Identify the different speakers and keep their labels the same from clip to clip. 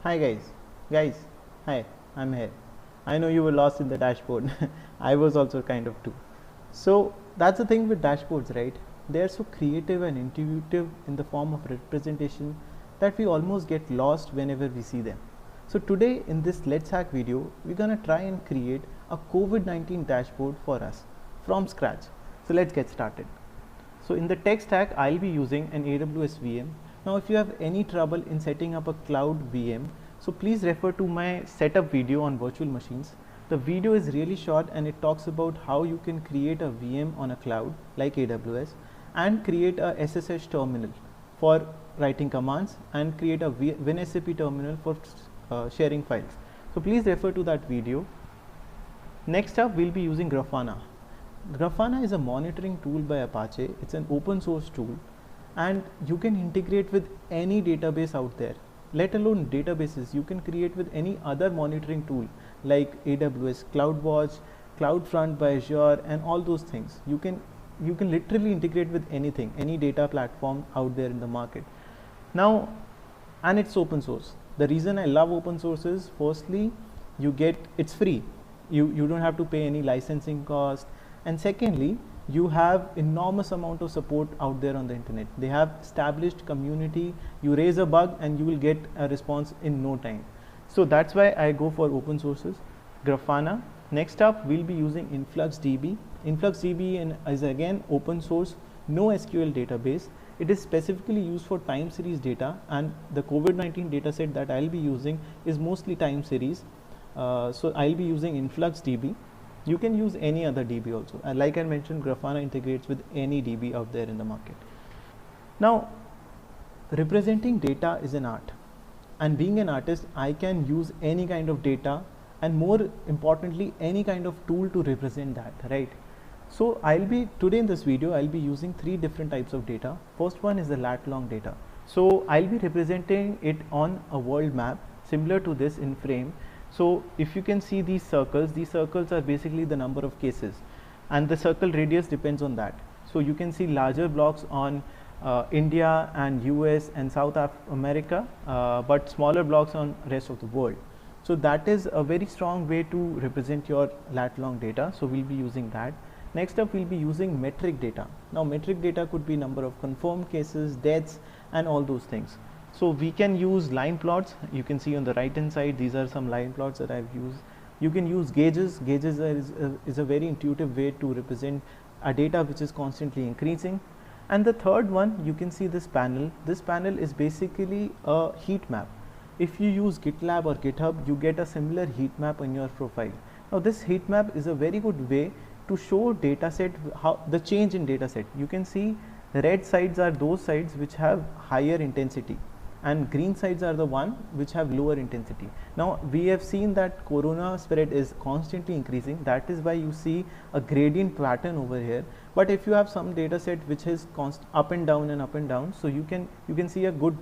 Speaker 1: Hi guys, hi, I'm here. I know you were lost in the dashboard. I was also kind of too. So that's the thing with dashboards, right? They are so creative and intuitive in the form of representation that we almost get lost whenever we see them. So today in this Let's Hack video, we're gonna try and create a COVID-19 dashboard for us from scratch. So let's get started. So in the tech stack, I'll be using an AWS VM. Now if you have any trouble in setting up a cloud VM, so please refer to my setup video on virtual machines. The video is really short and it talks about how you can create a VM on a cloud like AWS and create a SSH terminal for writing commands and create a WinSAP terminal for sharing files. So please refer to that video. Next up, we'll be using Grafana. Grafana is a monitoring tool by Apache. It's an open source tool and you can integrate with any database out there. Let alone databases, you can create with any other monitoring tool like AWS CloudWatch, CloudFront by Azure and all those things. You can literally integrate with anything, any data platform out there in the market. Now, and it's open source. The reason I love open source is firstly, it's free. You don't have to pay any licensing cost. And secondly, you have enormous amount of support out there on the internet. They have established community. You raise a bug and you will get a response in no time. So that's why I go for open sources. Grafana. Next up, we'll be using InfluxDB. InfluxDB is again open source, no SQL database. It is specifically used for time series data, and the COVID-19 dataset that I'll be using is mostly time series. So I'll be using InfluxDB. You can use any other DB also. And like I mentioned, Grafana integrates with any DB out there in the market. Now, representing data is an art. And being an artist, I can use any kind of data and more importantly, any kind of tool to represent that, right? So today in this video, I'll be using 3 different types of data. First one is the lat-long data. So I'll be representing it on a world map similar to this in frame. So if you can see these circles are basically the number of cases and the circle radius depends on that. So you can see larger blocks on India and US and South America, but smaller blocks on rest of the world. So that is a very strong way to represent your lat-long data. So we'll be using that. Next up, we'll be using metric data. Now metric data could be number of confirmed cases, deaths and all those things. So we can use line plots. You can see on the right hand side, these are some line plots that I've used. You can use gauges. Gauges is a very intuitive way to represent a data which is constantly increasing. And the third one, you can see this panel. This panel is basically a heat map. If you use GitLab or GitHub, you get a similar heat map in your profile. Now this heat map is a very good way to show dataset, how the change in dataset. You can see the red sides are those sides which have higher intensity, and green sides are the one which have lower intensity. Now we have seen that corona spread is constantly increasing. That is why you see a gradient pattern over here. But if you have some data set which is up and down and up and down, so you can see a good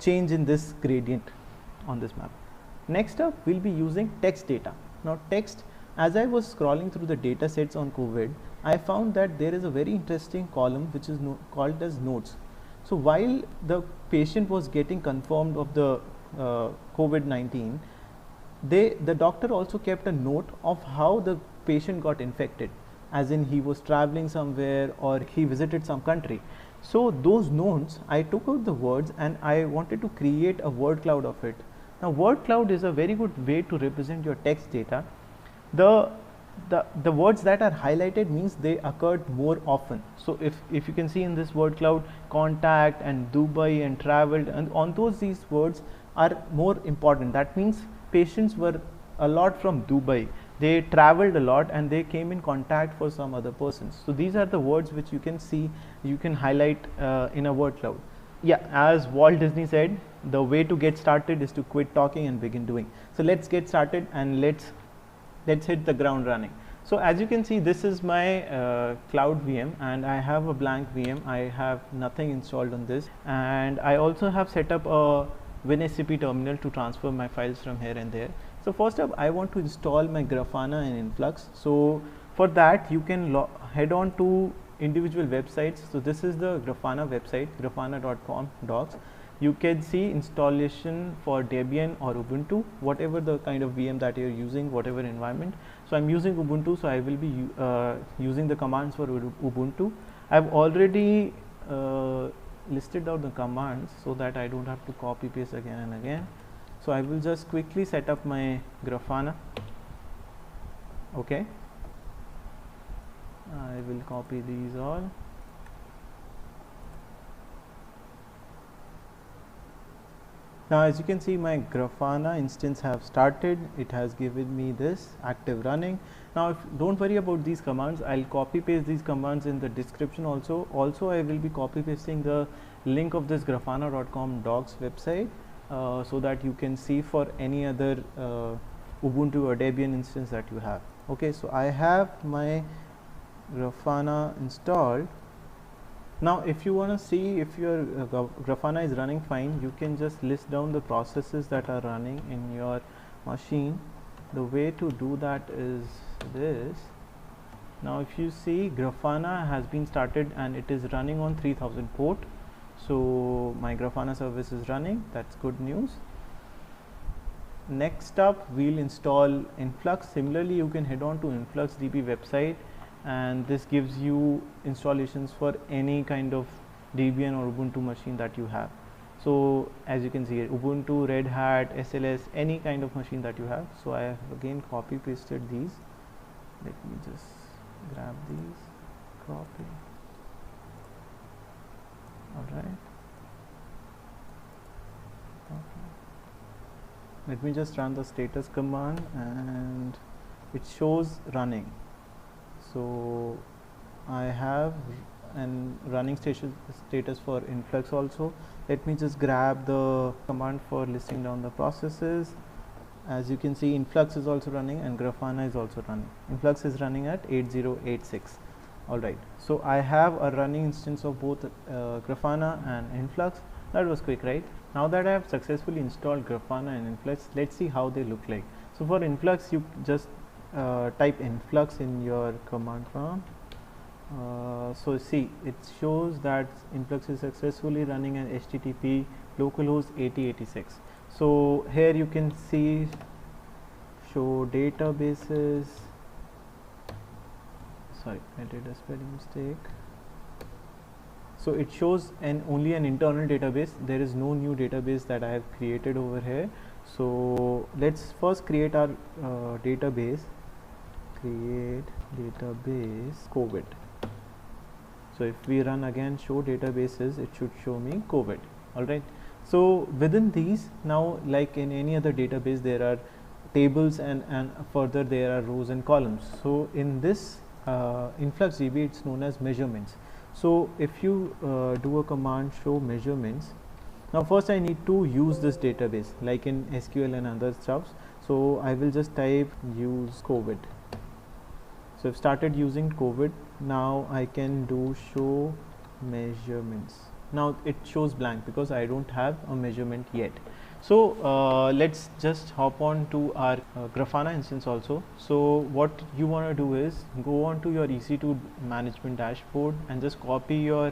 Speaker 1: change in this gradient on this map. Next up, we'll be using text data. Now text, as I was scrolling through the data sets on COVID, I found that there is a very interesting column which is called as notes. So while the patient was getting confirmed of the COVID-19, the doctor also kept a note of how the patient got infected, as in he was traveling somewhere or he visited some country. So those notes, I took out the words and I wanted to create a word cloud of it. Now word cloud is a very good way to represent your text data. The words that are highlighted means they occurred more often. So if you can see in this word cloud, contact and Dubai and traveled, and on these words are more important. That means patients were a lot from Dubai. They traveled a lot and they came in contact for some other persons. So these are the words which you can see, you can highlight in a word cloud. Yeah, as Walt Disney said, the way to get started is to quit talking and begin doing. So let's get started and let's hit the ground running. So as you can see, this is my cloud VM and I have a blank VM. I have nothing installed on this, and I also have set up a WinSAP terminal to transfer my files from here and there. So first up, I want to install my Grafana and Influx. So for that, you can head on to individual websites. So this is the Grafana website, grafana.com docs. you can see installation for Debian or Ubuntu, whatever the kind of VM that you're using, whatever environment. So I'm using Ubuntu, so I will be using the commands for Ubuntu. I've already listed out the commands so that I don't have to copy paste again and again. So I will just quickly set up my Grafana. Okay, I will copy these all. Now as you can see, my Grafana instance have started. It has given me this active running. Now don't worry about these commands, I'll copy paste these commands in the description also. Also I will be copy pasting the link of this grafana.com docs website so that you can see for any other Ubuntu or Debian instance that you have. Okay, so I have my Grafana installed. Now if you want to see if your Grafana is running fine, you can just list down the processes that are running in your machine. The way to do that is this. Now if you see, Grafana has been started and it is running on 3000 port. So my Grafana service is running, that's good news. Next up, we'll install Influx. Similarly, you can head on to InfluxDB website, and this gives you installations for any kind of Debian or Ubuntu machine that you have. So as you can see, Ubuntu, Red Hat, SLS, any kind of machine that you have. So I have again copy pasted these. Let me just grab these, copy. All right. Okay. Let me just run the status command and it shows running. So I have an running status for Influx also. Let me just grab the command for listing down the processes. As you can see, Influx is also running and Grafana is also running. Influx is running at 8086. Alright, so I have a running instance of both Grafana and Influx. That was quick, right? Now that I have successfully installed Grafana and Influx, let's see how they look like. So for Influx, you just type Influx in your command prompt. So see, it shows that Influx is successfully running an HTTP localhost 8086. So here you can see show databases. Sorry, I did a spelling mistake. So it shows only an internal database. There is no new database that I have created over here. So let's first create our database. Create database COVID. So if we run again show databases, it should show me COVID. Alright. So within these, now like in any other database, there are tables and further there are rows and columns. So in this InfluxDB, it's known as measurements. So if you do a command show measurements, now first I need to use this database like in SQL and other stuffs. So I will just type use COVID. So I've started using COVID. Now I can do show measurements. Now it shows blank because I don't have a measurement yet. So let's just hop on to our Grafana instance also. So what you want to do is go on to your EC2 management dashboard and just copy your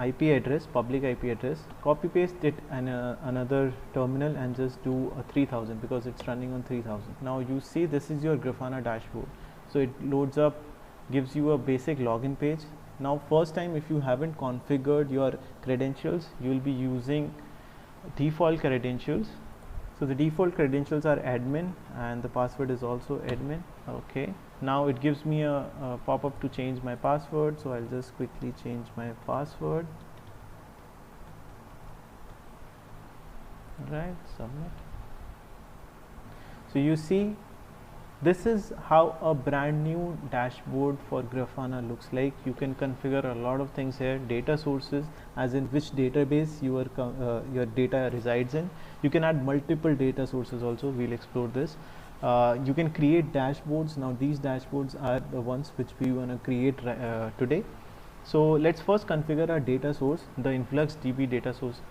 Speaker 1: IP address, public IP address, copy paste it in another terminal and just do a 3000 because it's running on 3000. Now you see this is your Grafana dashboard. So it loads up, gives you a basic login page. Now first time if you haven't configured your credentials, you will be using default credentials. So the default credentials are admin and the password is also admin. Okay, now it gives me a pop-up to change my password, so I'll just quickly change my password. Right, submit. So you see, this is how a brand new dashboard for Grafana looks like. You can configure a lot of things here. Data sources, as in which database your data resides in. You can add multiple data sources also. We'll explore this. You can create dashboards. Now these dashboards are the ones which we want to create today. So let's first configure our data source, the InfluxDB data source.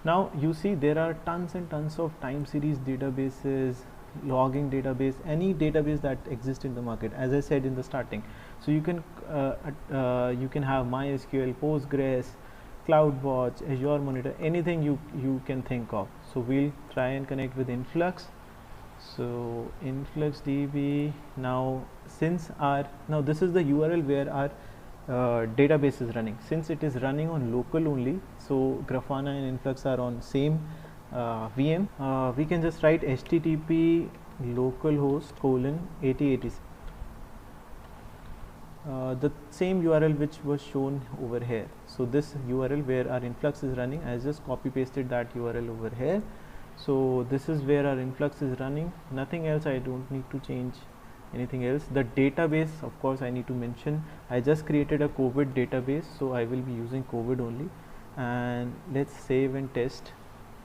Speaker 1: Now you see there are tons and tons of time series databases, logging database, any database that exists in the market, as I said in the starting. So you can have MySQL, Postgres, CloudWatch, Azure Monitor, anything you can think of. So we'll try and connect with Influx. So InfluxDB, now this is the URL where our database is running. Since it is running on local only, so Grafana and Influx are on same VM, we can just write http localhost:8086, the same URL which was shown over here. So this URL where our Influx is running, I just copy pasted that URL over here. So this is where our Influx is running, nothing else. I don't need to change anything else. The database, of course, I need to mention, I just created a COVID database, so I will be using COVID only. And let's save and test.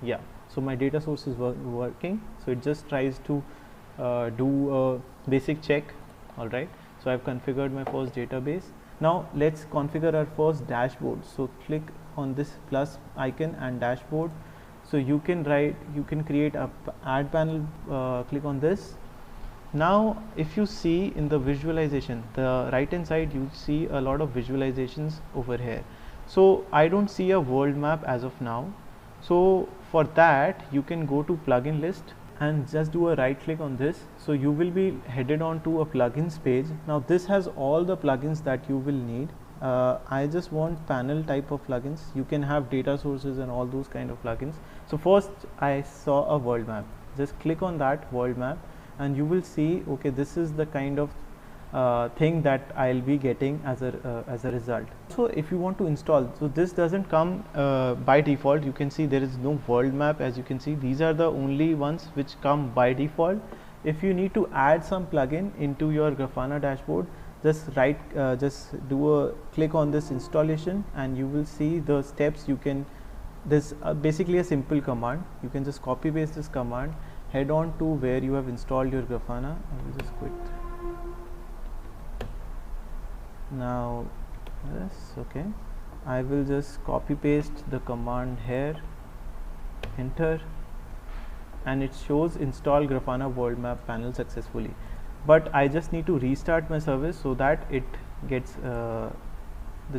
Speaker 1: Yeah, so my data source is working, so it just tries to do a basic check. Alright, so I've configured my first database. Now let's configure our first dashboard. So click on this plus icon and dashboard. So you can create a add panel, click on this. Now if you see in the visualization, the right hand side, you see a lot of visualizations over here. So I don't see a world map as of now. So for that, you can go to plugin list and just do a right click on this. So you will be headed on to a plugins page. Now this has all the plugins that you will need. I just want panel type of plugins. You can have data sources and all those kind of plugins. So first I saw a world map. Just click on that world map and you will see, okay, this is the kind of thing that I'll be getting as a result. So if you want to install, so this doesn't come by default. You can see there is no world map. As you can see, these are the only ones which come by default. If you need to add some plugin into your Grafana dashboard, just do a click on this installation and you will see the steps. You can, this basically a simple command. You can just copy paste this command, head on to where you have installed your Grafana. I will just quit. Now yes, okay, I will just copy paste the command here, enter, and it shows install Grafana world map panel successfully. But I just need to restart my service so that it gets the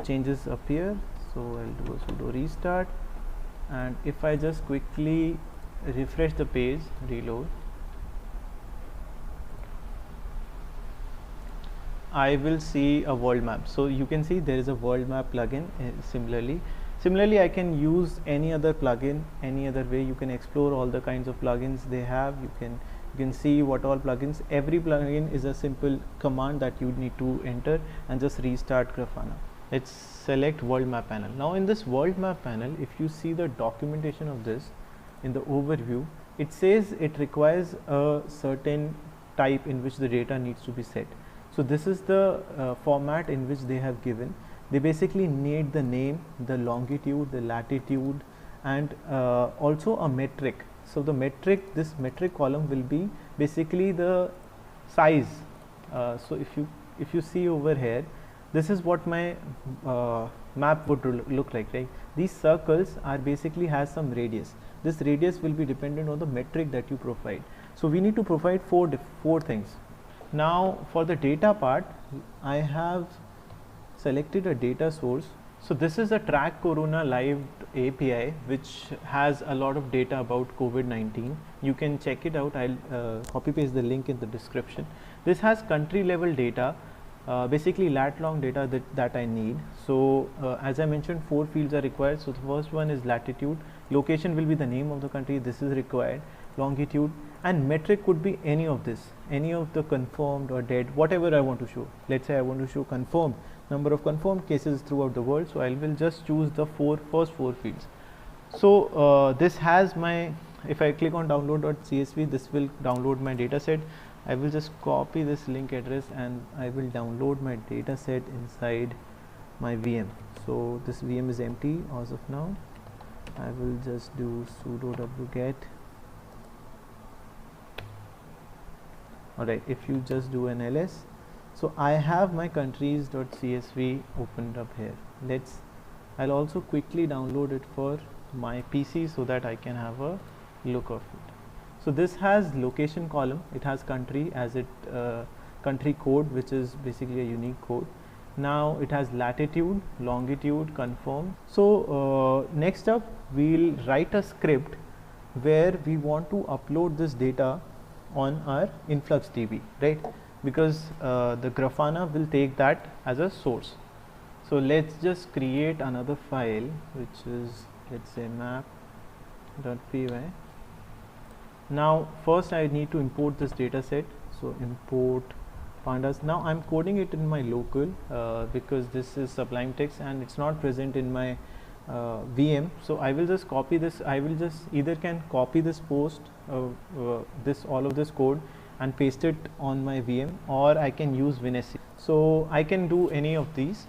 Speaker 1: changes appear. So I'll do a sudo restart, and if I just quickly refresh the page, reload, I will see a world map. So you can see there is a world map plugin. Similarly, I can use any other plugin, any other way. You can explore all the kinds of plugins they have. You can see what all plugins. Every plugin is a simple command that you need to enter and just restart Grafana. Let's select world map panel. Now in this world map panel, if you see the documentation of this in the overview, it says it requires a certain type in which the data needs to be set. So this is the format in which they have given. They basically need the name, the longitude, the latitude, and also a metric. So the metric, this metric column will be basically the size. So if you see over here, this is what my map would look like, right? These circles are basically has some radius. This radius will be dependent on the metric that you provide. So we need to provide four things. Now for the data part, I have selected a data source. So this is a Track Corona Live API which has a lot of data about COVID-19. You can check it out. I'll copy paste the link in the description. This has country level data, basically lat-long data that I need. So as I mentioned, 4 fields are required. So the first one is latitude. Location will be the name of the country. This is required. Longitude, and metric could be any of this, any of the confirmed or dead, whatever I want to show. Let's say I want to show confirmed, number of confirmed cases throughout the world. So I will just choose the first 4 fields. So this has my, if I click on download.csv, this will download my data set. I will just copy this link address and I will download my data set inside my VM. So this VM is empty as of now. I will just do sudo wget. Alright, if you just do an ls, so I have my countries.csv opened up here. I'll also quickly download it for my PC so that I can have a look of it. So this has location column, it has country as it country code, which is basically a unique code. Now it has latitude, longitude, confirm. So next up we'll write a script where we want to upload this data on our InfluxDB, right? Because the Grafana will take that as a source. So let's just create another file, which is, let's say, map.py. Now first I need to import this data set. So import pandas. Now I'm coding it in my local because this is Sublime Text and it's not present in my VM. So I will just copy this. I will just either can copy this post, all of this code and paste it on my VM, or I can use WinSC. So I can do any of these.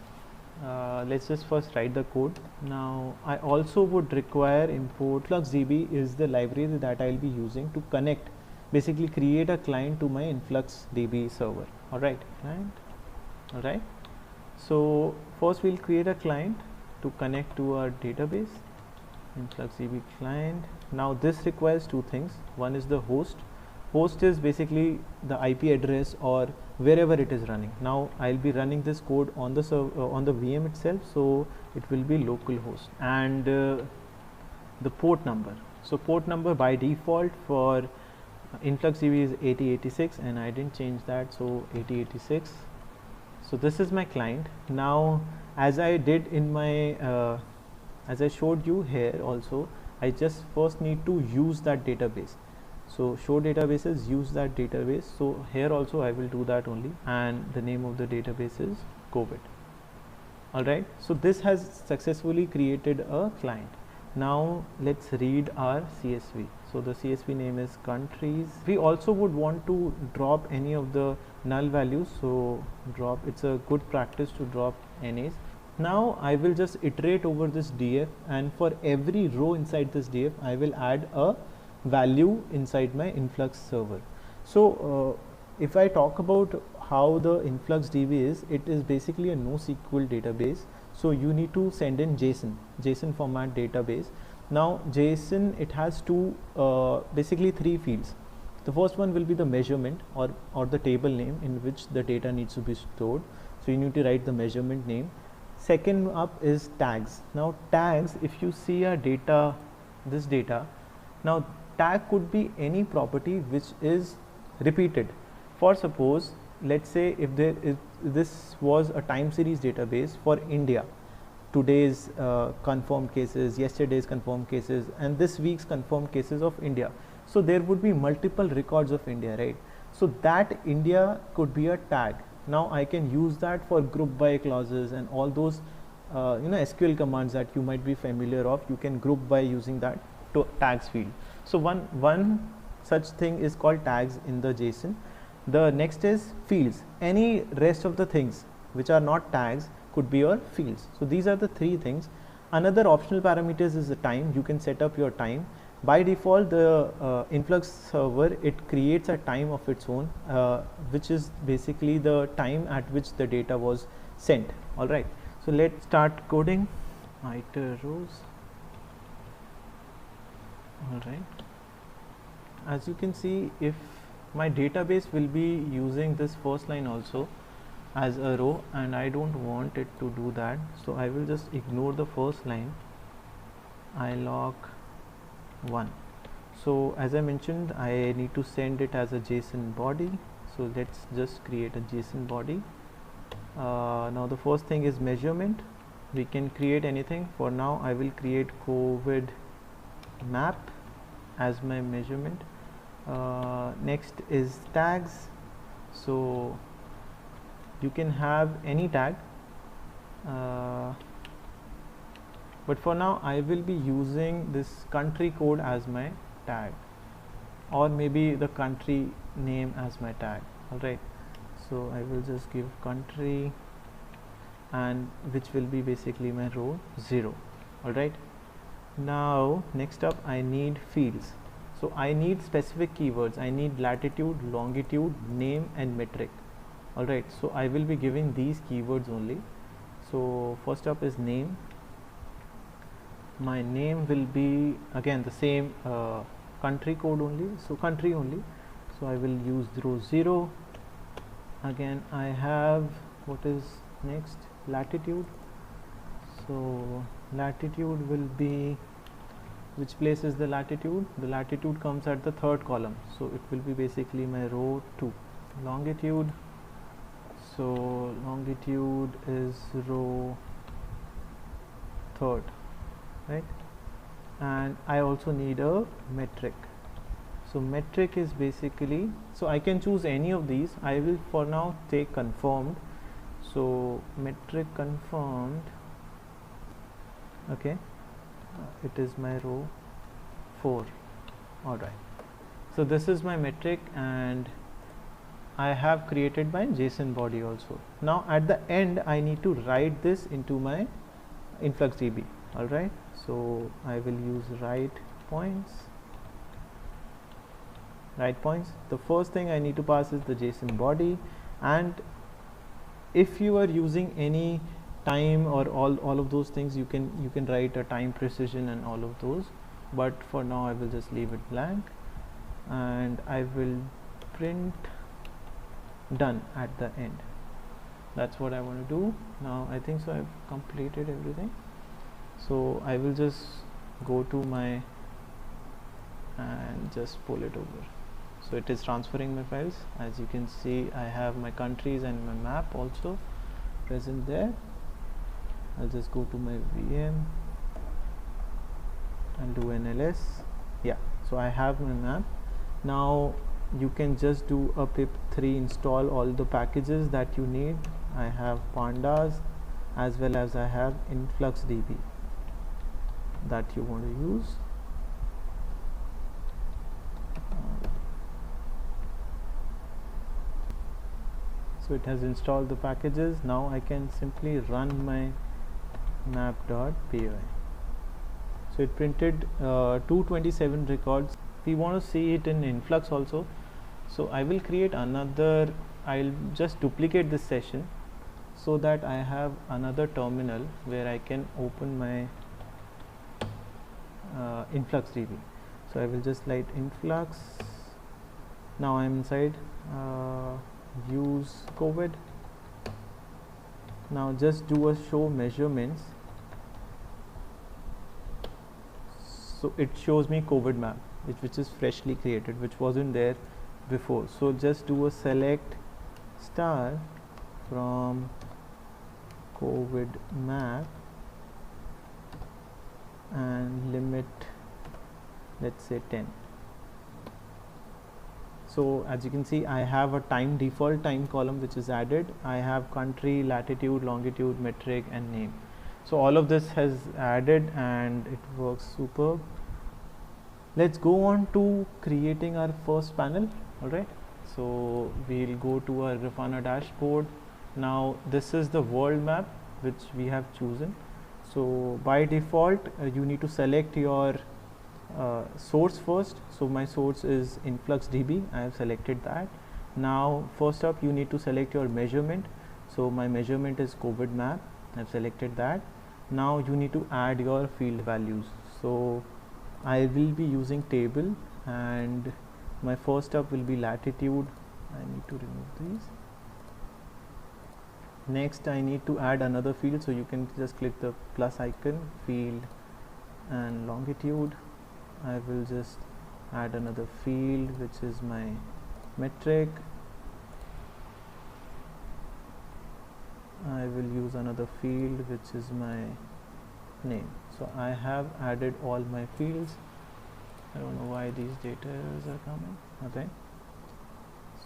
Speaker 1: Let's just first write the code. Now I also would require import InfluxDB is the library that I'll be using to connect, basically create a client to my InfluxDB server. Alright, client. Alright. So first we'll create a client to connect to our database, InfluxDB client. Now this requires two things. One is the host. Host is basically the IP address or wherever it is running. Now I'll be running this code on the on the VM itself, so it will be localhost, and the port number. So port number by default for InfluxDB is 8086 and I didn't change that, so 8086. So this is my client. Now as I did in my as I showed you here also, I just first need to use that database. So show databases, use that database. So here also I will do that only, and the name of the database is COVID. Alright, so this has successfully created a client. Now let's read our CSV. So the CSV name is countries. We also would want to drop any of the null values. So drop, it's a good practice to drop NAs. Now I will just iterate over this df, and for every row inside this df I will add a value inside my Influx server. So if I talk about how the InfluxDB is, it is basically a NoSQL database. So you need to send in JSON format database. Now JSON, it has two basically three fields. The first one will be the measurement or the table name in which the data needs to be stored. So you need to write the measurement name. Second up is tags. Now tags, if you see our data, this data, now tag could be any property which is repeated. For suppose, let's say if this was a time series database for India, today's confirmed cases, yesterday's confirmed cases, and this week's confirmed cases of India. So there would be multiple records of India, right? So that India could be a tag. Now I can use that for group by clauses and all those SQL commands that you might be familiar of. You can group by using that to tags field. So one such thing is called tags in the JSON. The next is fields. Any rest of the things which are not tags could be your fields. So these are the three things. Another optional parameters is the time. You can set up your time. By default, the Influx server, it creates a time of its own, which is basically the time at which the data was sent. All right. So let's start coding. Iter rows. All right. As you can see, if my database will be using this first line also as a row, and I don't want it to do that, so I will just ignore the first line. I log 1. So as I mentioned, I need to send it as a JSON body. So let's just create a JSON body. Now the first thing is measurement. We can create anything. For now I will create COVID map as my measurement. Next is tags. So you can have any tag, but for now I will be using this country code as my tag, or maybe the country name as my tag. Alright, so I will just give country, and which will be basically my row 0. Alright, now next up I need fields. So I need specific keywords. I need latitude, longitude, name and metric. Alright, so I will be giving these keywords only. So first up is name. My name will be again the same country code only, so country only. So I will use row 0. Again I have what is Next, latitude. So latitude will be, which place is the latitude? The latitude comes at the third column, so it will be basically my row 2. Longitude, so longitude is row 3rd, right? And I also need a metric. So metric is basically, so I can choose any of these. I will for now take confirmed. So metric confirmed, okay, it is my row 4. Alright, so this is my metric, and I have created my JSON body also. Now at the end I need to write this into my InfluxDB. Alright, so I will use write points. The first thing I need to pass is the JSON body, and if you are using any time or all of those things, you can write a time precision and all of those, but for now I will just leave it blank, and I will print done at the end. That's what I want to do. Now I think so I've completed everything, so I will just go to my and just pull it over. So it is transferring my files. As you can see, I have my countries and my map also present there. I'll just go to my VM and do an ls. Yeah, so I have my map. Now you can just do a pip3 install all the packages that you need. I have pandas as well as I have InfluxDB that you want to use. So it has installed the packages. Now I can simply run my map.py. So it printed 227 records. We want to see it in Influx also. So I will create another, I'll just duplicate this session so that I have another terminal where I can open my InfluxDB. So I will just write influx. Now I'm inside use COVID. Now just do a show measurements. So it shows me COVID map, which is freshly created, which wasn't there before. So just do a select star from COVID map and limit, let's say 10. So as you can see, I have a time default time column which is added. I have country, latitude, longitude, metric and name. So all of this has added and it works superb. Let's go on to creating our first panel. Alright, so we'll go to our Grafana dashboard. Now this is the world map which we have chosen. So by default you need to select your source first. So my source is InfluxDB. I have selected that. Now first up you need to select your measurement. So my measurement is COVID map. I have selected that. Now you need to add your field values. So I will be using table, and my first up will be latitude. I need to remove these. Next I need to add another field, so you can just click the plus icon, field and longitude. I will just add another field which is my metric. I will use another field which is my name. So I have added all my fields. I don't know why these data errors are coming. Okay,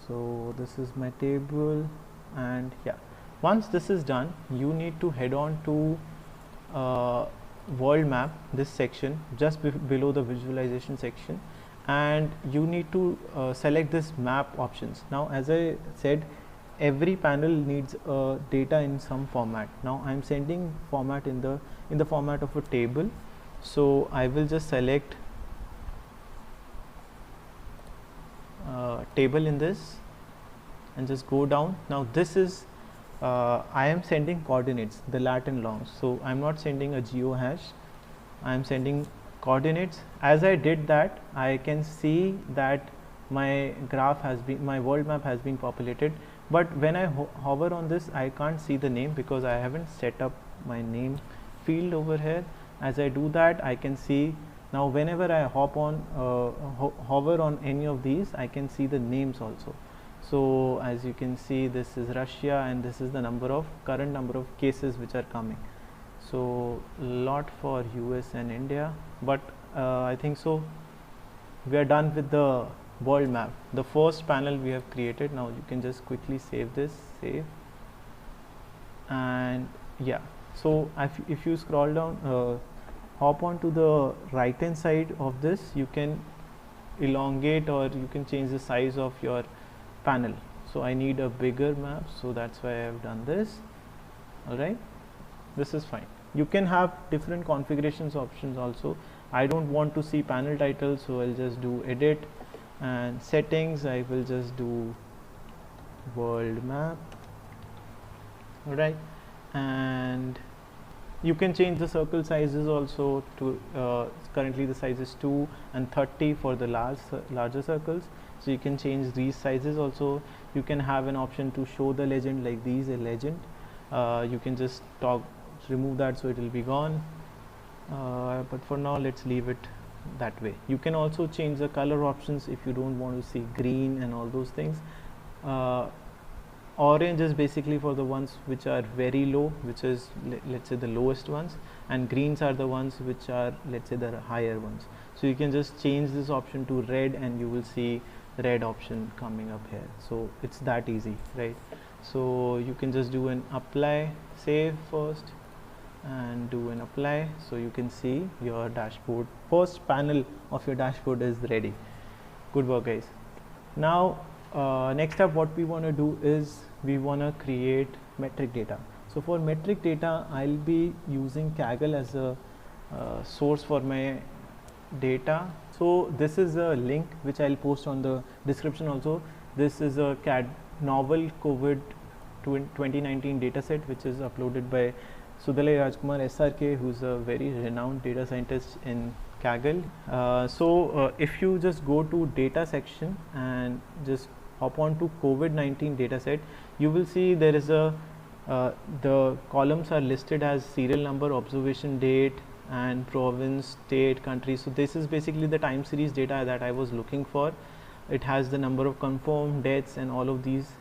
Speaker 1: so this is my table, and yeah, once this is done you need to head on to world map, this section just below the visualization section, and you need to select this map options. Now as I said, every panel needs data in some format. Now I'm sending format in the format of a table, so I will just select table in this and just go down. Now this is I am sending coordinates, the lat and longs, so I'm not sending a geo hash, I am sending coordinates. As I did that, I can see that my graph has been, my world map has been populated but when I hover on this, I can't see the name because I haven't set up my name field over here. As I do that, I can see now whenever I hop on hover on any of these, I can see the names also. So as you can see, this is Russia and this is the current number of cases which are coming. So lot for US and India, but I think so we are done with the world map. The first panel we have created. Now you can just quickly save this, and yeah, so if you scroll down, hop on to the right hand side of this, you can elongate or you can change the size of your panel. So I need a bigger map, so that's why I have done this. Alright, this is fine. You can have different configurations options also. I don't want to see panel title, so I'll just do edit, and settings I will just do world map. Alright, and you can change the circle sizes also to currently the size is 2 and 30 for the larger circles, so you can change these sizes also. You can have an option to show the legend like these, a legend. You can just remove that, so it will be gone, but for now let's leave it that way. You can also change the color options if you don't want to see green and all those things. Orange is basically for the ones which are very low, which is let's say the lowest ones, and greens are the ones which are, let's say, the higher ones. So you can just change this option to red and you will see red option coming up here. So it's that easy, right? So you can just do an apply, save first and do an apply, so you can see your dashboard, first panel of your dashboard is ready. Good work, guys. Now next up, what we want to do is we want to create metric data. So for metric data, I'll be using Kaggle as a source for my data. So this is a link which I'll post on the description also. This is a novel COVID-19 dataset which is uploaded by Sudalai Rajkumar SRK, who's a very renowned data scientist in Kaggle. If you just go to data section and just hop on to COVID-19 dataset, you will see there is a the columns are listed as serial number, observation date, and province, state, country. So this is basically the time series data that I was looking for. It has the number of confirmed deaths and all of these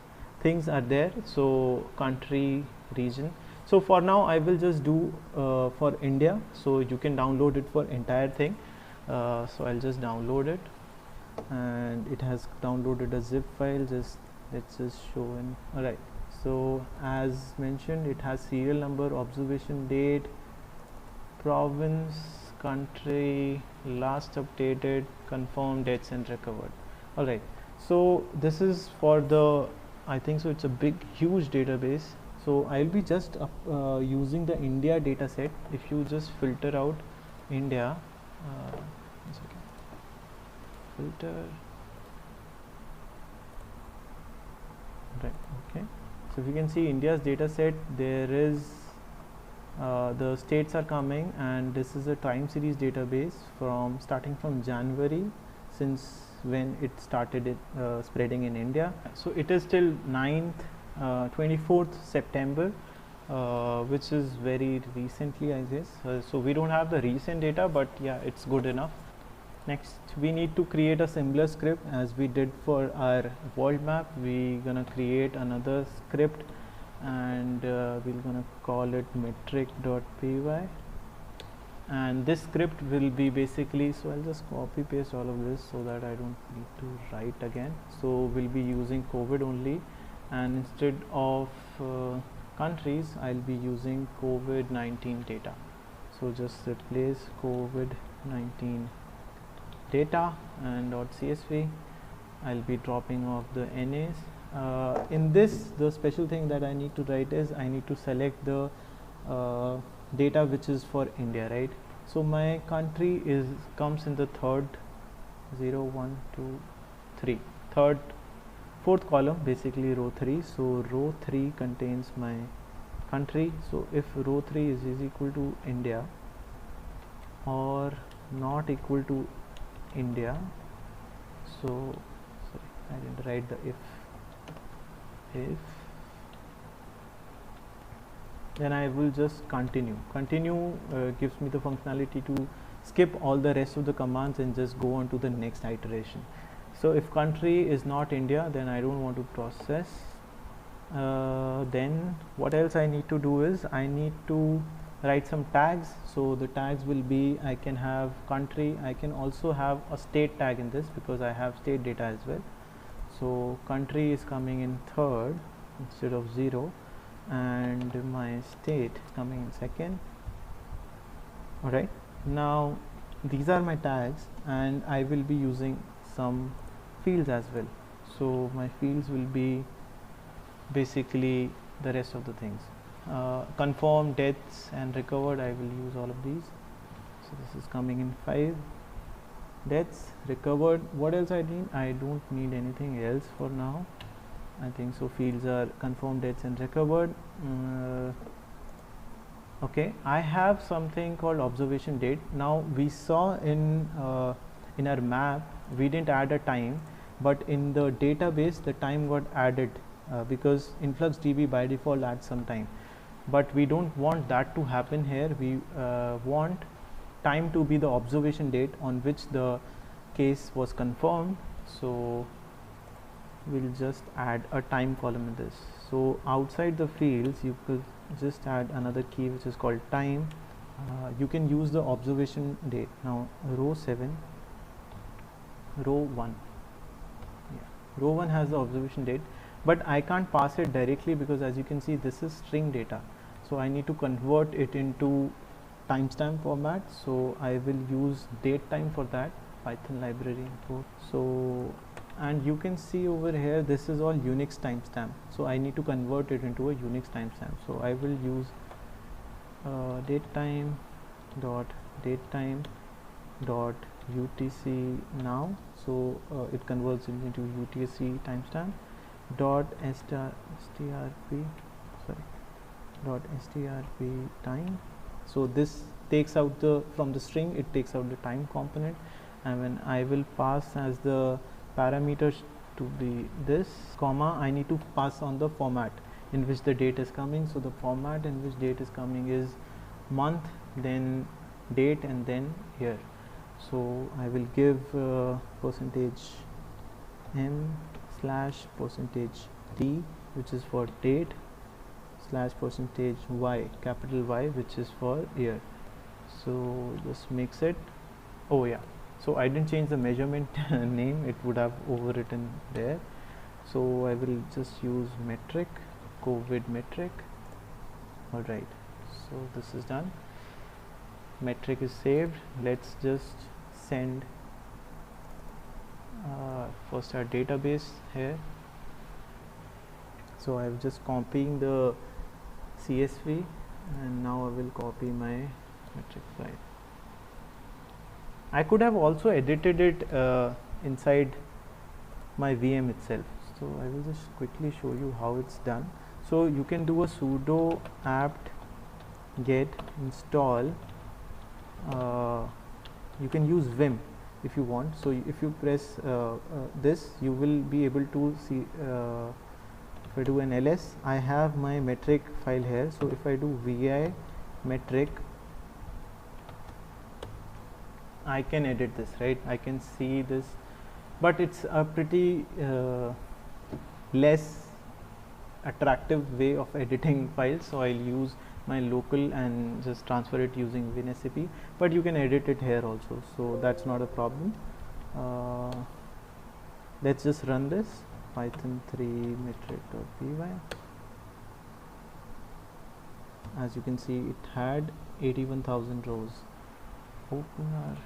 Speaker 1: things are there. So country, region. So for now I will just do for India, so you can download it for entire thing. So I'll just download it, and it has downloaded a zip file. Let's just show in. Alright, so as mentioned, it has serial number, observation date, province, country, last updated, confirmed deaths and recovered. Alright, so this is for the, I think so it's a big huge database. So I'll be just using the India data set. If you just filter out India, filter, right, okay. So if you can see India's data set, there is the states are coming, and this is a time series database from starting from January, since when it started spreading in India. So it is till 24th September, which is very recently, I guess. So we don't have the recent data, but yeah, it's good enough. Next, we need to create a similar script as we did for our world map. We're gonna create another script, and we're gonna call it metric.py, and this script will be basically, so I'll just copy paste all of this so that I don't need to write again. So we'll be using COVID only, and instead of countries, I'll be using COVID-19 data. So just replace COVID-19 data and .csv. I'll be dropping off the NAs. In this, the special thing that I need to write is I need to select the data which is for India, right? So my country comes in the third 0, 1, 2, 3, fourth column, basically row 3. So row 3 contains my country. So if row 3 is equal to India or not equal to India, so sorry, I didn't write the if, then I will just continue. Continue gives me the functionality to skip all the rest of the commands and just go on to the next iteration. So if country is not India, then I don't want to process. Then what else I need to do is I need to write some tags. So the tags will be, I can have country, I can also have a state tag in this because I have state data as well. So country is coming in third instead of 0, and my state coming in second. Alright, now these are my tags, and I will be using some fields as well. So my fields will be basically the rest of the things. Confirm, deaths and recovered, I will use all of these. So this is coming in 5. Deaths, recovered. What else I need? I don't need anything else for now. I think so. Fields are confirmed, deaths and recovered. Okay, I have something called observation date. Now we saw in our map we didn't add a time, but in the database the time got added because InfluxDB by default adds some time, but we don't want that to happen here. We want time to be the observation date on which the case was confirmed. So we'll just add a time column in this. So outside the fields you could just add another key which is called time. You can use the observation date. Now row 7, row 1, row 1 has the observation date, but I can't pass it directly because as you can see this is string data, so I need to convert it into timestamp format. So I will use date time for that, Python library import. So, and you can see over here this is all Unix timestamp, so I need to convert it into a Unix timestamp. So I will use datetime dot UTC now, so it converts it into UTC timestamp dot strp time. So this takes out the, from the string it takes out the time component, and when I will pass as the parameters to be this comma, I need to pass on the format in which the date is coming. So the format in which date is coming is month, then date, and then year. So I will give %m/%d which is for date /%y, capital Y, which is for year. So just makes it, oh yeah, so I didn't change the measurement name, it would have overwritten there. So I will just use metric, COVID metric. Alright, so this is done, metric is saved. Let's just send first our database here. So I'm just copying the CSV, and now I will copy my metric file. I could have also edited it inside my VM itself, so I will just quickly show you how it's done. So you can do a sudo apt get install, you can use vim if you want. So if you press this, you will be able to see, if I do an ls, I have my metric file here. So if I do vi metric, I can edit this, right? I can see this, but it's a pretty less attractive way of editing files, so I'll use my local and just transfer it using WinSCP, but you can edit it here also, so that's not a problem. Let's just run this python 3 metric.py. As you can see, it had 81,000 rows. Open our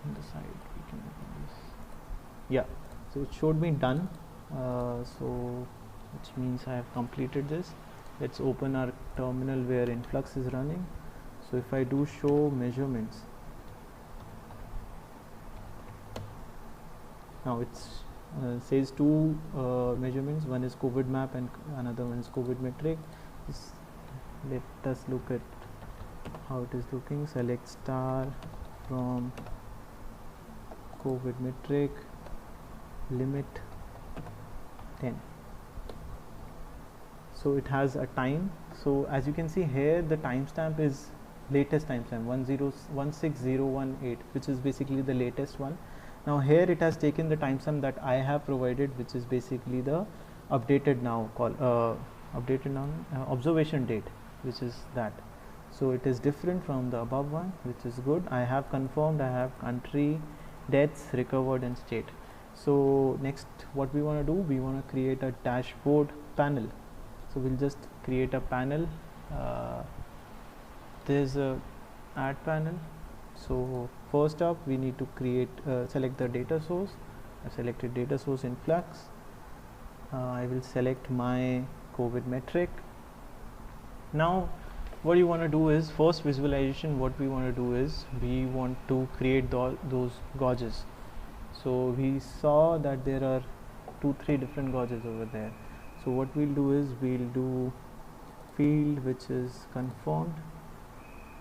Speaker 1: on the side, we can open this. Yeah, so it showed me done, so which means I have completed this. Let's open our terminal where Influx is running. So if I do show measurements, now it's says two measurements, one is COVID map and another one is COVID metric. Just let us look at how it is looking. Select star from COVID metric, limit 10. So it has a time. So as you can see here, the timestamp is latest timestamp 16018, which is basically the latest one. Now here it has taken the timestamp that I have provided, which is basically the updated now observation date, which is that. So it is different from the above one, which is good. I have confirmed, I have country, deaths, recovered, and state. So next what we want to do, we want to create a dashboard panel. So we'll just create a panel. There's a add panel. So first up we need to create select the data source. I selected data source Influx. I will select my COVID metric. Now what you want to do is, first visualization, what we want to do is we want to create those gauges. So we saw that there are 2-3 different gauges over there. So what we'll do is we'll do field which is confirmed,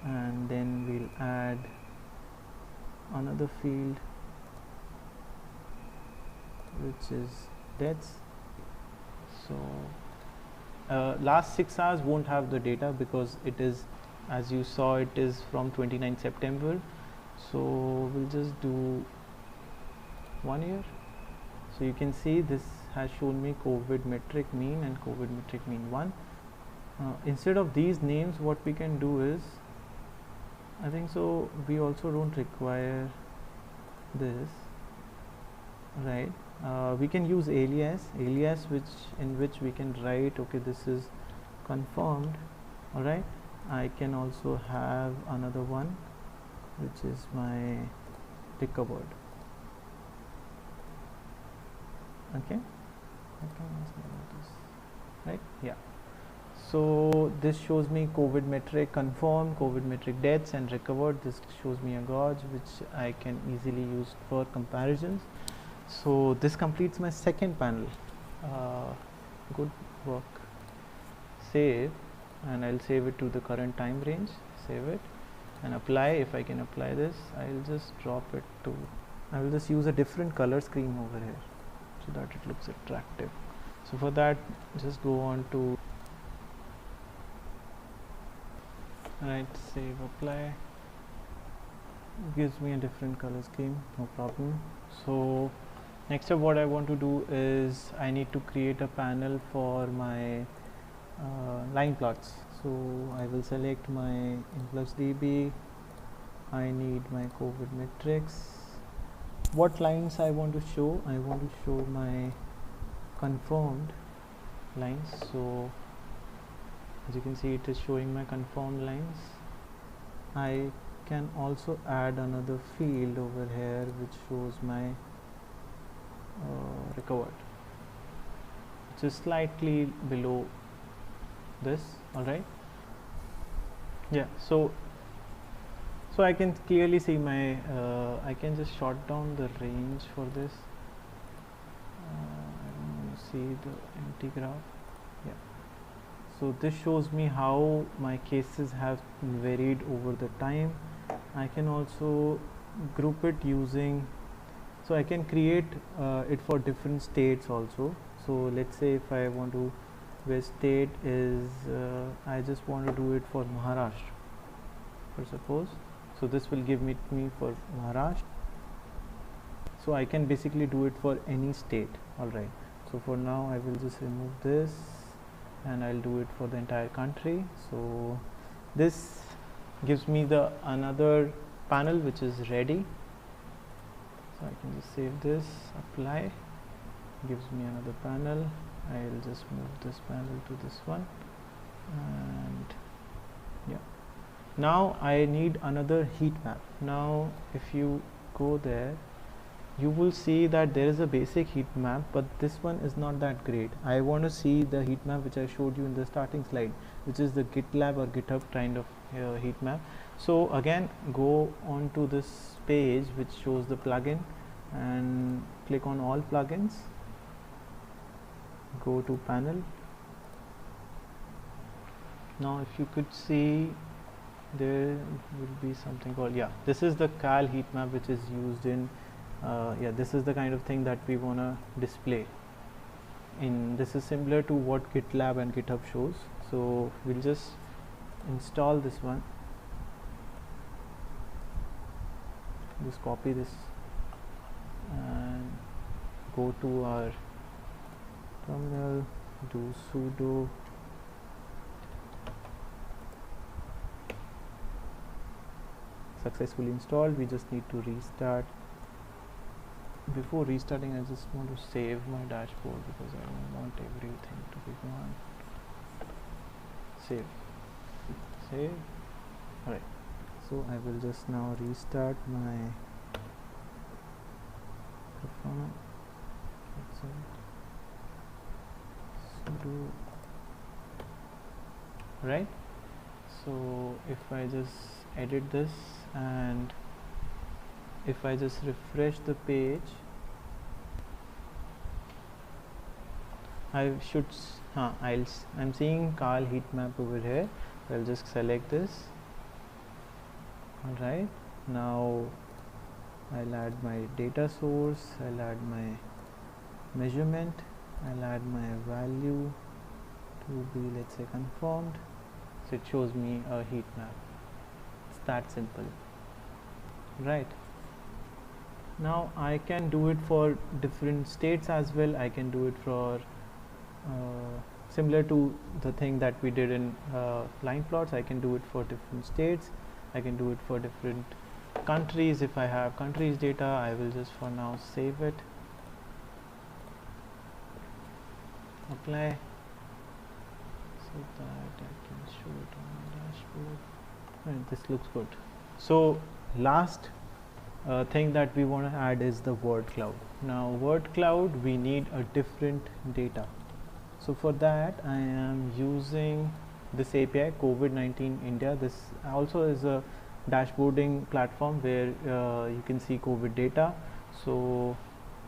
Speaker 1: and then we'll add another field which is deaths. So last 6 hours won't have the data because it is, as you saw, it is from 29 September. So we'll just do 1 year. So you can see this has shown me COVID metric mean and COVID metric mean 1. Instead of these names, what we can do is, I think so we also don't require this, right? We can use alias in which we can write, okay, this is confirmed. All right, I can also have another one which is my recovered. Okay, right? Yeah. So this shows me COVID metric confirmed, COVID metric deaths, and recovered. This shows me a gauge which I can easily use for comparisons. So this completes my second panel. Good work. Save, and I'll save it to the current time range. Save it and apply. If I can apply this, I'll just drop it to, I will just use a different color scheme over here so that it looks attractive. So for that, just go on to, right, save, apply. Gives me a different color scheme, no problem. So next up, what I want to do is I need to create a panel for my line plots. So I will select my InfluxDB. I need my COVID metrics. What lines I want to show? I want to show my confirmed lines. So as you can see, it is showing my confirmed lines. I can also add another field over here which shows my recovered, which is slightly below this. All right, yeah. So I can clearly see my I can just short down the range for this. I don't want to see the empty graph. Yeah. So this shows me how my cases have varied over the time. I can also group it using, so I can create it for different states also. So let's say if I want to, where state is, I just want to do it for Maharashtra, for suppose. So this will give me for Maharashtra. So I can basically do it for any state. All right. So for now, I will just remove this, and I'll do it for the entire country. So this gives me the another panel which is ready. So I can just save this, apply, gives me another panel. I'll just move this panel to this one, and yeah. Now I need another heat map. Now if you go there, you will see that there is a basic heat map, but this one is not that great. I want to see the heat map which I showed you in the starting slide, which is the GitLab or GitHub kind of heat map. So again, go on to this page which shows the plugin and click on all plugins. Go to panel. Now if you could see, there will be something called, yeah, this is the Cal heat map which is used in yeah, this is the kind of thing that we want to display. this is similar to what GitLab and GitHub shows. So we'll just install this one, just copy this and go to our terminal, do sudo successfully installed. We just need to restart. Before restarting, I just want to save my dashboard because I don't want everything to be gone. Save. Alright, so I will just now restart my Grafana. Sudo. Right, so if I just edit this and if I just refresh the page, I should I'm seeing Carl heat map over here. I'll just select this. Alright, now I'll add my data source, I'll add my measurement, I'll add my value to be, let's say, confirmed. So it shows me a heat map. It's that simple. Right, now I can do it for different states as well. I can do it for similar to the thing that we did in line plots. I can do it for different states. I can do it for different countries. If I have countries data, I will just for now save it, apply, so that I can show it on my dashboard. And this looks good. So last thing that we want to add is the word cloud. Now word cloud, we need a different data. So for that I am using this API, Covid19 India. This also is a dashboarding platform where you can see COVID data. So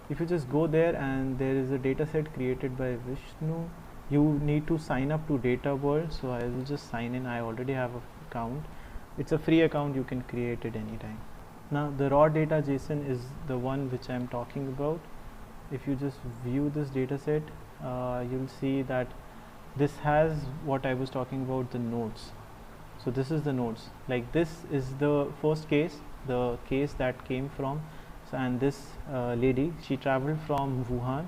Speaker 1: if you just go there and there is a data set created by Vishnu, you need to sign up to Data World. So I will just sign in. I already have an account. It's a free account, you can create it anytime. Now the raw data JSON is the one which I am talking about. If you just view this data set, you'll see that this has what I was talking about, the nodes. So this is the nodes. Like this is the first case, the case that came from, so, and this lady, she traveled from Wuhan.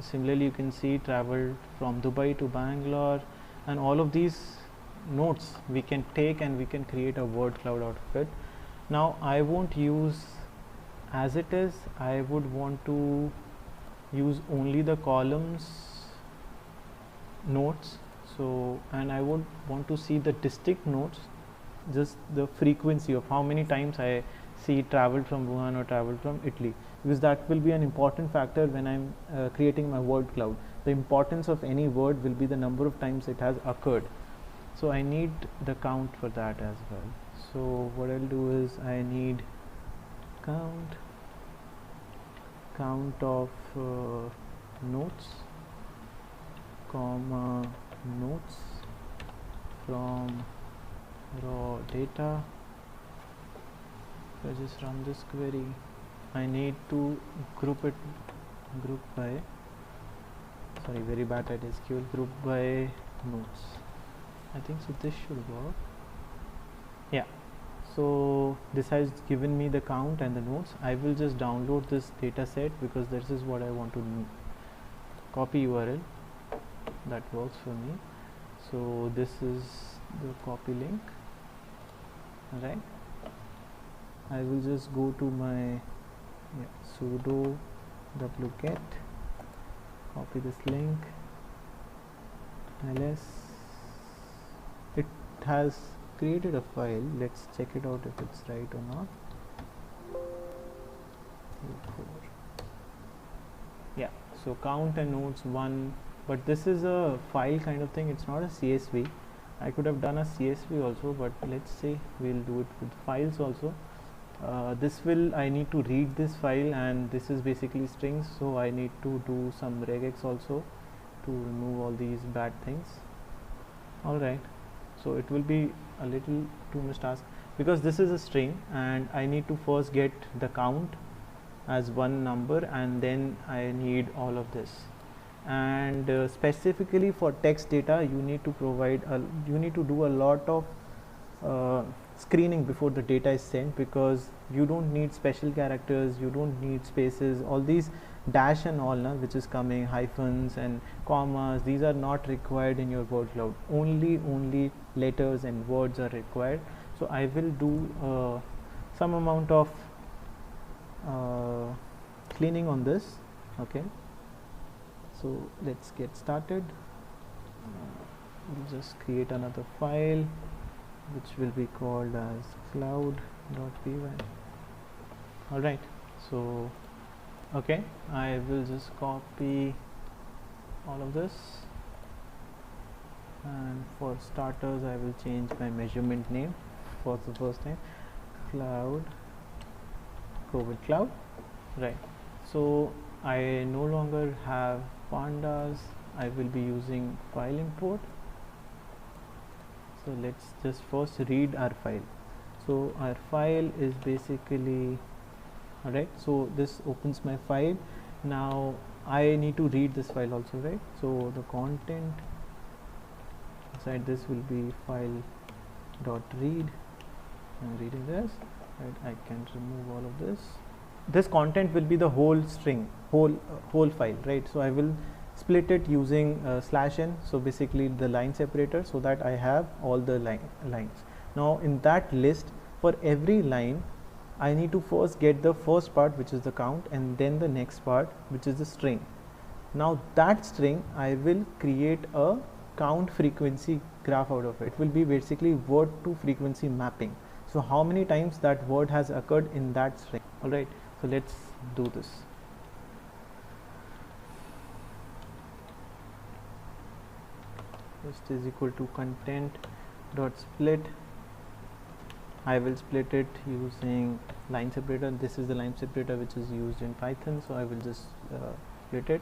Speaker 1: Similarly, you can see traveled from Dubai to Bangalore, and all of these nodes we can take and we can create a word cloud out of it. Now I won't use as it is. I would want to use only the columns nodes. So, and I would want to see the distinct nodes, just the frequency of how many times I see traveled from Wuhan or traveled from Italy, because that will be an important factor when I'm creating my word cloud. The importance of any word will be the number of times it has occurred. So I need the count for that as well. So what I'll do is I need count of nodes, comma nodes from raw data. If I just run this query, I need to group by, sorry, very bad at SQL, group by nodes. I think so this should work. Yeah, so this has given me the count and the nodes. I will just download this data set because this is what I want to copy URL. That works for me. So this is the copy link. Alright, I will just go to my sudo wget, copy this link, ls. It has created a file. Let's check it out if it's right or not. Yeah, so count and nodes 1, but this is a file kind of thing. It's not a CSV. I could have done a CSV also, but let's say we'll do it with files also. I need to read this file, and this is basically strings, so I need to do some regex also to remove all these bad things. Alright, so it will be a little too much task because this is a string and I need to first get the count as one number, and then I need all of this. and specifically for text data you need to provide you need to do a lot of screening before the data is sent, because you don't need special characters, you don't need spaces, all these dash and all which is coming, hyphens and commas, these are not required in your word cloud. Only letters and words are required. So I will do some amount of cleaning on this. Okay, so let's get started. We'll just create another file which will be called as cloud.py. Alright, so okay, I will just copy all of this, and for starters I will change my measurement name for the first time, cloud, COVID cloud. Right, so I no longer have pandas, I will be using file import. So let's just first read our file. So our file is basically, alright, so this opens my file. Now I need to read this file also, right? So the content inside this will be file dot read. I'm reading this, right? I can remove all of this. This content will be the whole string, whole file, right? So I will split it using /n, so basically the line separator, so that I have all the lines. Now in that list, for every line I need to first get the first part, which is the count, and then the next part, which is the string. Now that string I will create a count frequency graph out of it. It will be basically word to frequency mapping. So how many times that word has occurred in that string. Alright, so let's do this. First is equal to content dot split. I will split it using line separator. This is the line separator which is used in Python, so I will just split it.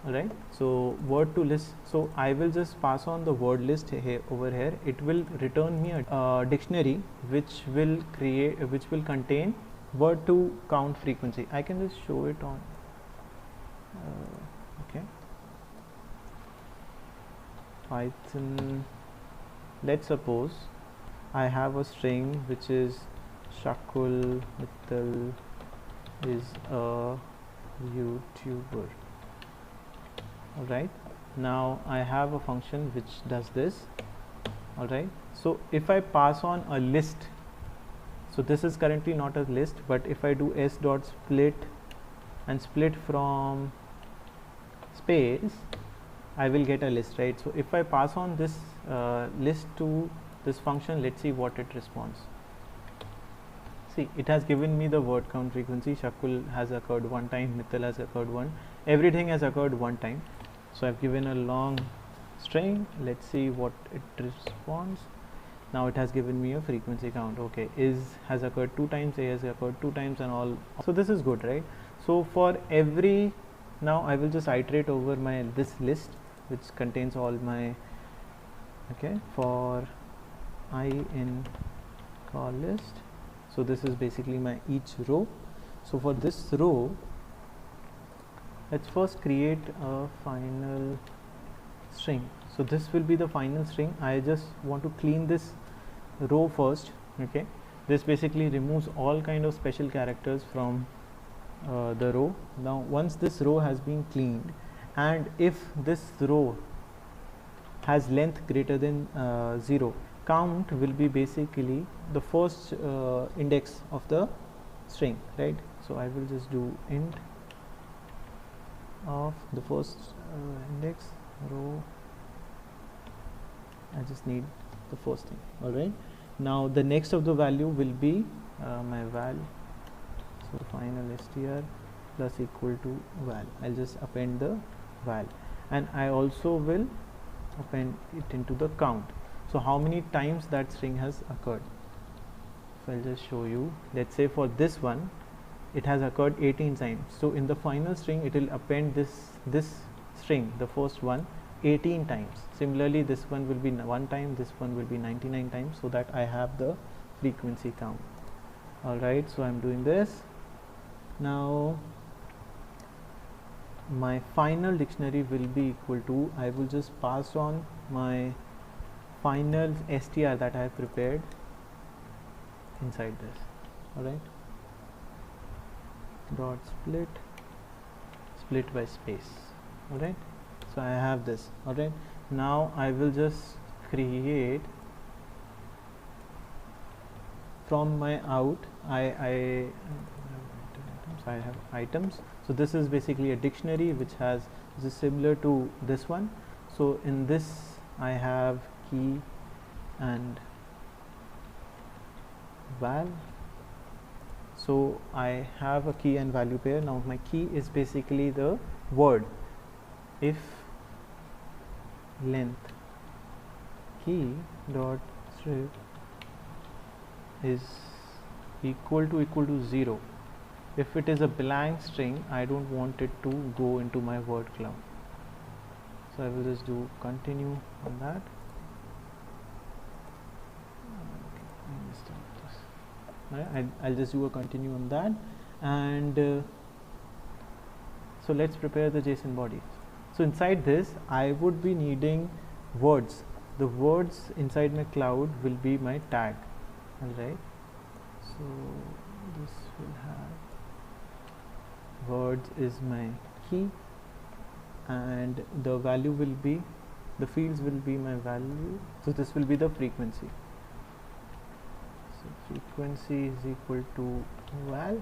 Speaker 1: Alright, so word to list, so I will just pass on the word list here over here. It will return me a dictionary which will contain word to count frequency. I can just show it on okay, Python. Let's suppose I have a string which is Shakul Mittal is a YouTuber. Alright, now I have a function which does this. Alright, so if I pass on a list, so this is currently not a list, but if I do s dot split and split from space, I will get a list, right? So if I pass on this list to this function, let's see what it responds. See, it has given me the word count frequency. Shakul has occurred one time, Mittal has occurred one, everything has occurred one time. So I've given a long string. Let's see what it responds. Now it has given me a frequency count. Okay, is has occurred 2 times, a has occurred 2 times, and all. So this is good, right? So for every, now I will just iterate over my this list which contains all my, okay, for I in call list. So this is basically my each row. So for this row, let's first create a final string. So this will be the final string. I just want to clean this row first. Okay, this basically removes all kind of special characters from the row. Now once this row has been cleaned, and if this row has length greater than 0, count will be basically the first index of the string, right? So I will just do int of the first index row. I just need the first thing. All right, now the next of the value will be my val. So final str plus equal to val. I'll just append the val, and I also will append it into the count. So how many times that string has occurred. So I'll just show you. Let's say for this one it has occurred 18 times. So in the final string it will append this string, the first one, 18 times. Similarly this one will be 1 time, this one will be 99 times, so that I have the frequency count. Alright, so I'm doing this. Now my final dictionary will be equal to, I will just pass on my final str that I have prepared inside this. Alright, dot split by space. Alright, so I have this. Alright, now I will just create from my out, I have items. So this is basically a dictionary which has, this is similar to this one. So in this I have key and val. So I have a key and value pair. Now my key is basically the word. If length key dot strip is equal to 0, if it is a blank string, I don't want it to go into my word cloud. So I will just do continue on that. I'll just do a continue on that, and so let's prepare the JSON body. So inside this I would be needing words. The words inside my cloud will be my tag. Alright, so this will have words is my key, and the value will be, the fields will be my value. So this will be the frequency. So frequency is equal to val.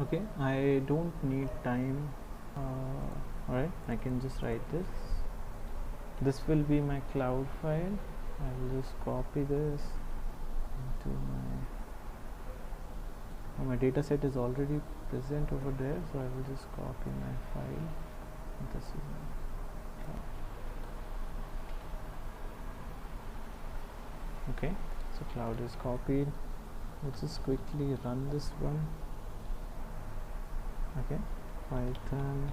Speaker 1: Okay, I don't need time. Alright, I can just write this. This will be my cloud file. I will just copy this into my data set is already present over there, so I will just copy my file. This is my cloud. Okay, so cloud is copied. Let's just quickly run this one. Okay, Python.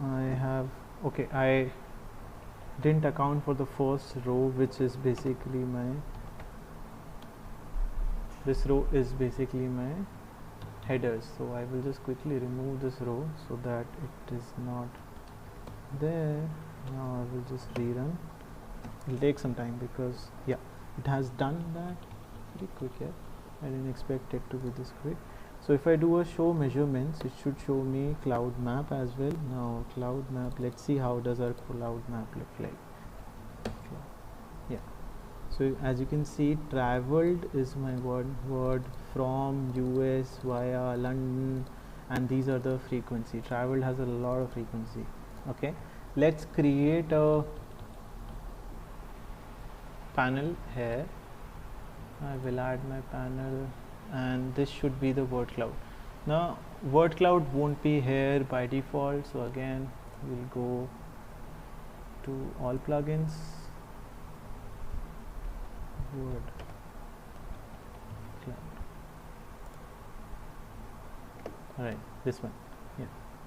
Speaker 1: I have, okay, I didn't account for the first row, which is basically my, this row is basically my headers. So I will just quickly remove this row so that it is not there. Now I will just rerun. It will take some time because yeah, it has done that pretty quick. Yeah, I didn't expect it to be this quick. So if I do a show measurements, it should show me cloud map as well. Now cloud map, let's see how does our cloud map look like. Yeah, so as you can see, traveled is my word from US via London, and these are the frequency. Traveled has a lot of frequency. Okay, let's create a panel here. I will add my panel, and this should be the word cloud. Now word cloud won't be here by default, so again we'll go to all plugins, word cloud. Alright, this one. Yeah,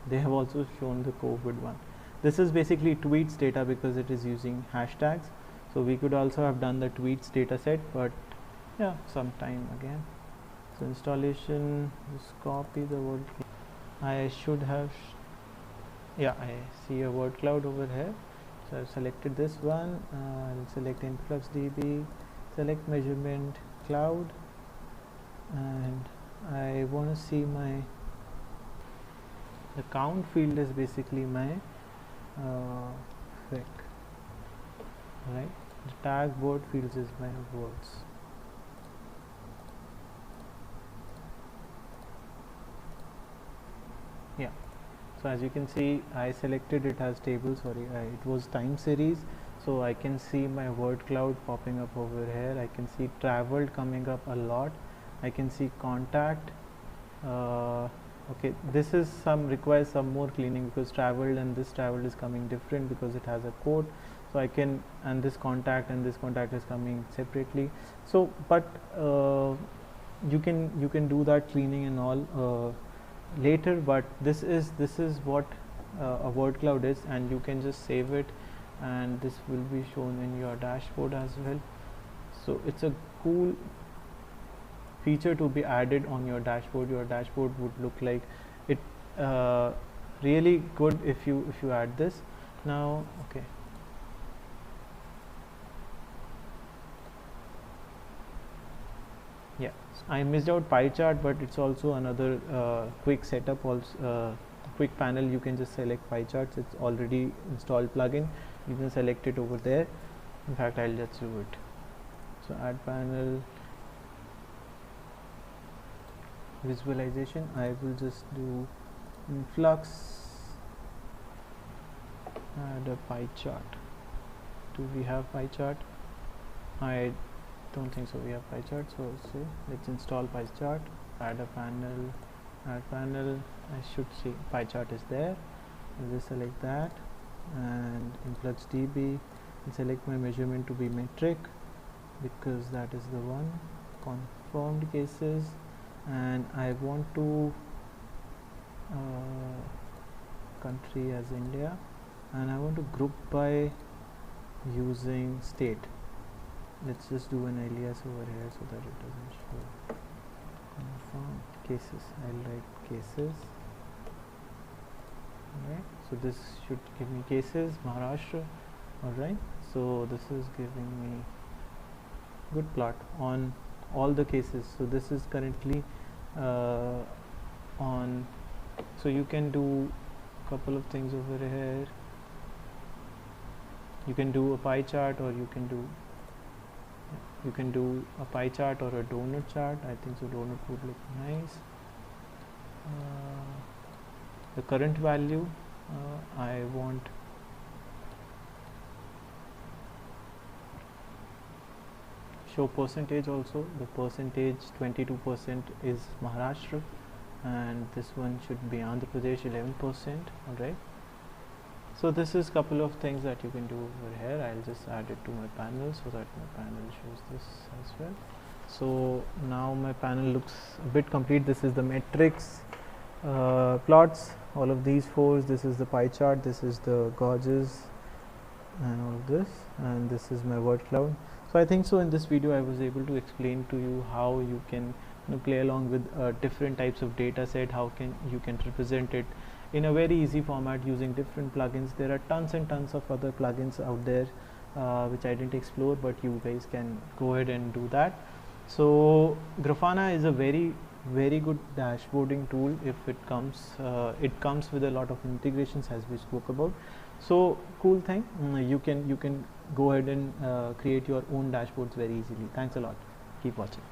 Speaker 1: they have also shown the COVID one. This is basically tweets data because it is using hashtags. So we could also have done the tweets data set, but yeah, sometime again. So installation, just copy the word cloud. I should have, yeah, I see a word cloud over here. So I've selected this one. I'll select InfluxDB, select measurement cloud, and I want to see my, the count field is basically my rec. Right, the tag word fields is my words. Yeah, so as you can see, I selected it as table, sorry, it was time series, so I can see my word cloud popping up over here. I can see traveled coming up a lot. I can see contact. Okay, this is requires some more cleaning because traveled and this traveled is coming different because it has a code. So I can, and this contact and this contact is coming separately. So but you can do that cleaning and all later, but this is what a word cloud is, and you can just save it, and this will be shown in your dashboard as well. So it's a cool feature to be added on your dashboard would look like it. Really good if you add this now. Okay, yeah, I missed out pie chart, but it's also another quick setup. Also quick panel, you can just select pie charts. It's already installed plugin, you can select it over there. In fact, I'll just do it. So add panel, visualization, I will just do influx, add a pie chart. Do we have pie chart? I don't think so we have pie chart. So let's install pie chart, add a panel, add panel. I should see pie chart is there. I'll just select that and InfluxDB and select my measurement to be metric because that is the one. Confirmed cases, and I want to country as India, and I want to group by using state. Let's just do an alias over here so that it doesn't show. Confirm cases, I'll write cases. Alright, so this should give me cases Maharashtra. Alright, so this is giving me good plot on all the cases. So this is currently on, so you can do a couple of things over here. You can do a pie chart, or you can do a pie chart or a donut chart. I think so donut would look nice. The current value, I want show percentage also. The percentage 22% is Maharashtra, and this one should be Andhra Pradesh 11%. Alright, so this is couple of things that you can do over here. I'll just add it to my panel so that my panel shows this as well. So now my panel looks a bit complete. This is the metrics plots, all of these fours. This is the pie chart, this is the gauges and all of this, and this is my word cloud. So I think so in this video I was able to explain to you how you can play along with different types of data set, how you can represent it in a very easy format using different plugins. There are tons and tons of other plugins out there which I didn't explore, but you guys can go ahead and do that. So Grafana is a very good dashboarding tool. If it comes with a lot of integrations, as we spoke about. So cool thing, you can go ahead and create your own dashboards very easily. Thanks a lot, keep watching.